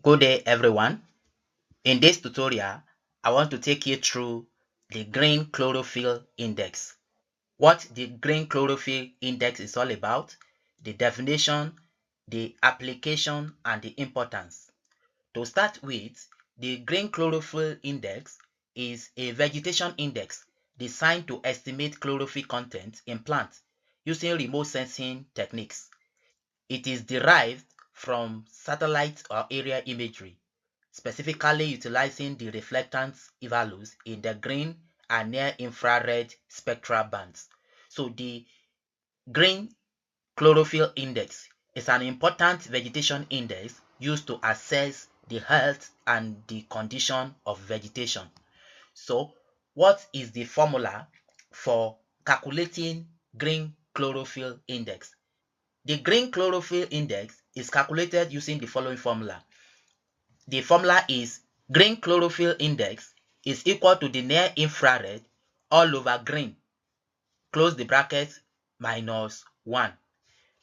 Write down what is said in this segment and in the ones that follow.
Good day everyone. In this tutorial, I want to take you through the Green Chlorophyll Index. What the Green Chlorophyll Index is all about, the definition, the application, and the importance. To start with, the Green Chlorophyll Index is a vegetation index designed to estimate chlorophyll content in plants using remote sensing techniques. It is derived from satellite or area imagery, specifically utilizing the reflectance values in the green and near-infrared spectral bands. So the Green Chlorophyll Index is an important vegetation index used to assess the health and the condition of vegetation. So what is the formula for calculating Green Chlorophyll Index? The Green Chlorophyll Index is calculated using the following formula. The formula is Green Chlorophyll Index is equal to the near infrared all over green, close the bracket, minus 1,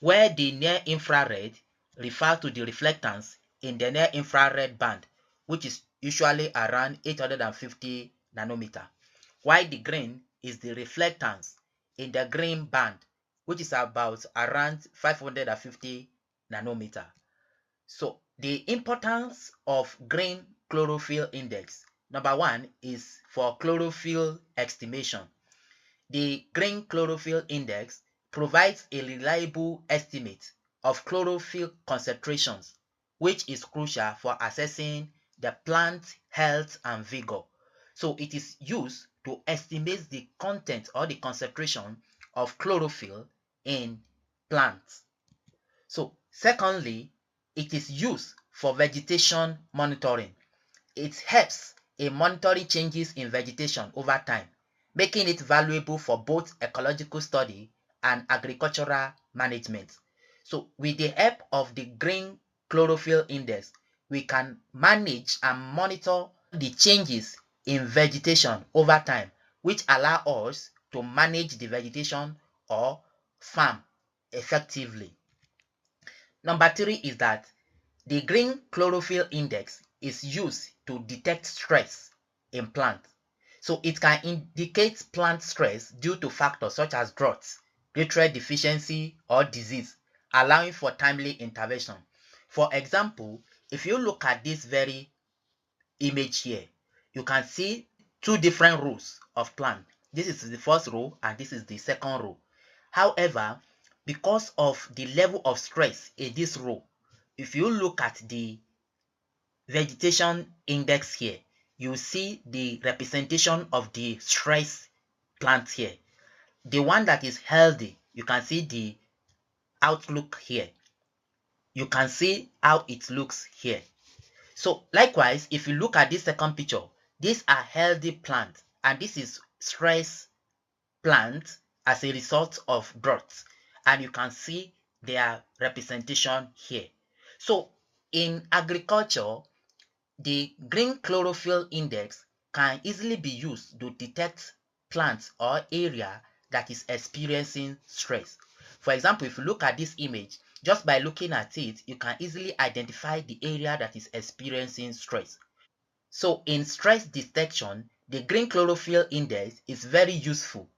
where the near infrared refers to the reflectance in the near infrared band, which is usually around 850 nanometer, while the green is the reflectance in the green band, which is about around 550 nanometer. So the importance of Green Chlorophyll Index. Number one is for chlorophyll estimation. The Green Chlorophyll Index provides a reliable estimate of chlorophyll concentrations, which is crucial for assessing the plant health and vigor. So it is used to estimate the content or the concentration of chlorophyll in plants. So secondly, it is used for vegetation monitoring. It helps in monitoring changes in vegetation over time, making it valuable for both ecological study and agricultural management. So with the help of the Green Chlorophyll Index, we can manage and monitor the changes in vegetation over time, which allow us to manage the vegetation or farm effectively. Number three is that the Green Chlorophyll Index is used to detect stress in plants. So it can indicate plant stress due to factors such as drought, nutrient deficiency, or disease, allowing for timely intervention. For example, if you look at this very image here, you can see two different rows of plant. This is the first row and this is the second row. However, because of the level of stress in this row, if you look at the vegetation index here, you see the representation of the stress plant here. The one that is healthy, you can see the outlook here. You can see how it looks here. So likewise, if you look at this second picture, these are healthy plants and this is stress plant as a result of drought, and you can see their representation here. So in agriculture, the Green Chlorophyll Index can easily be used to detect plants or area that is experiencing stress. For example, if you look at this image, just by looking at it, you can easily identify the area that is experiencing stress. So in stress detection, the Green Chlorophyll Index is very useful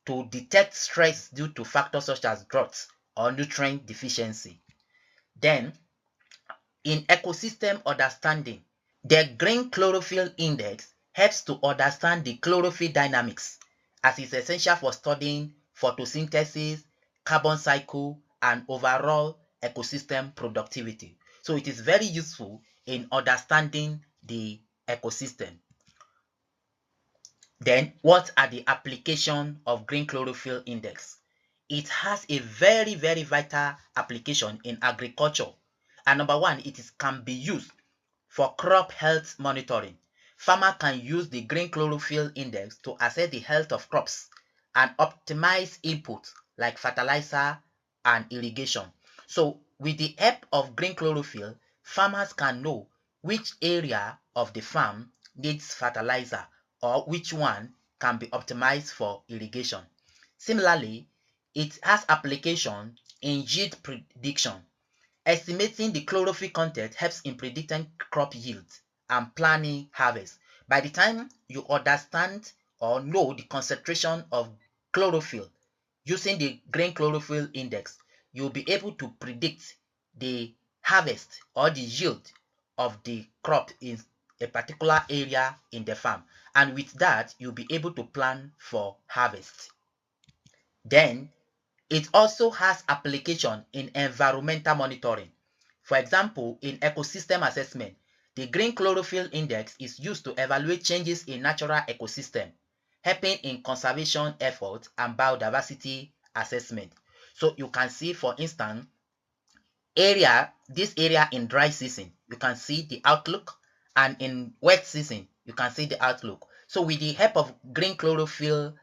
to detect stress due to factors such as drought or nutrient deficiency. Then, in ecosystem understanding, the Green Chlorophyll Index helps to understand the chlorophyll dynamics, as it's essential for studying photosynthesis, carbon cycle, and overall ecosystem productivity. So it is very useful in understanding the ecosystem. Then, what are the application of Green Chlorophyll Index? It has a very vital application in agriculture. And number one, can be used for crop health monitoring. Farmer can use the Green Chlorophyll Index to assess the health of crops and optimize input like fertilizer and irrigation. So with the help of Green Chlorophyll, farmers can know which area of the farm needs fertilizer or which one can be optimized for irrigation. Similarly, it has application in yield prediction. Estimating the chlorophyll content helps in predicting crop yields and planning harvest. By the time you understand or know the concentration of chlorophyll using the Green Chlorophyll Index, you'll be able to predict the harvest or the yield of the crop in a particular area in the farm. And with that, you'll be able to plan for harvest. Then, it also has application in environmental monitoring. For example, in ecosystem assessment, the Green Chlorophyll Index is used to evaluate changes in natural ecosystem, helping in conservation efforts and biodiversity assessment. So you can see, for instance, this area in dry season, you can see the outlook, and in wet season, you can see the outlook. So with the help of Green Chlorophyll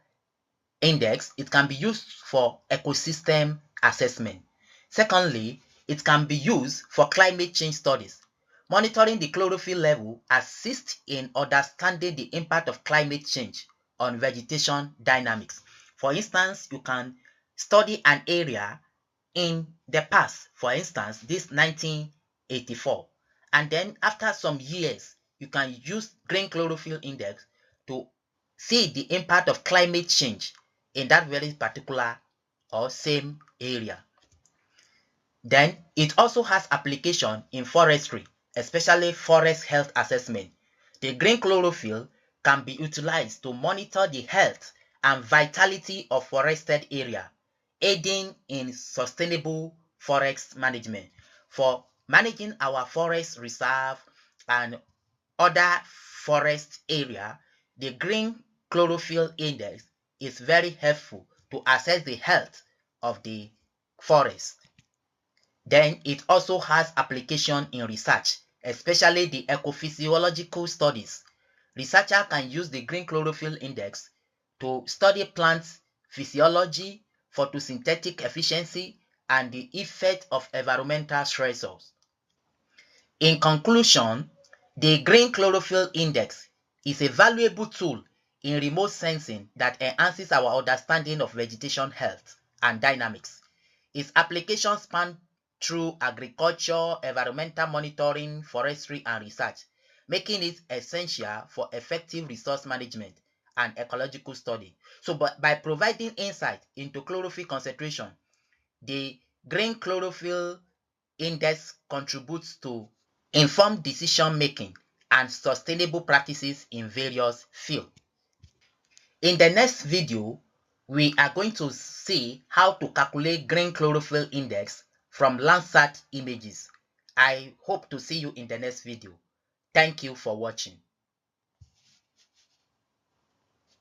Index, it can be used for ecosystem assessment. Secondly, it can be used for climate change studies. Monitoring the chlorophyll level assists in understanding the impact of climate change on vegetation dynamics. For instance, you can study an area in the past, for instance, this 1984, and then after some years, you can use Green Chlorophyll Index to see the impact of climate change in that very particular or same area. Then it also has application in forestry, especially forest health assessment. The green chlorophyll can be utilized to monitor the health and vitality of forested area, aiding in sustainable forest management. For managing our forest reserve and other forest area, the Green Chlorophyll Index is very helpful to assess the health of the forest. Then it also has application in research, especially the ecophysiological studies. Researchers can use the Green Chlorophyll Index to study plant physiology, photosynthetic efficiency, and the effect of environmental stressors. In conclusion, the Green Chlorophyll Index is a valuable tool in remote sensing that enhances our understanding of vegetation health and dynamics. Its applications span through agriculture, environmental monitoring, forestry, and research, making it essential for effective resource management and ecological study. So, by providing insight into chlorophyll concentration, the Green Chlorophyll Index contributes to informed decision making and sustainable practices in various fields. In the next video, we are going to see how to calculate Green Chlorophyll Index from Landsat images. I hope to see you in the next video. Thank you for watching.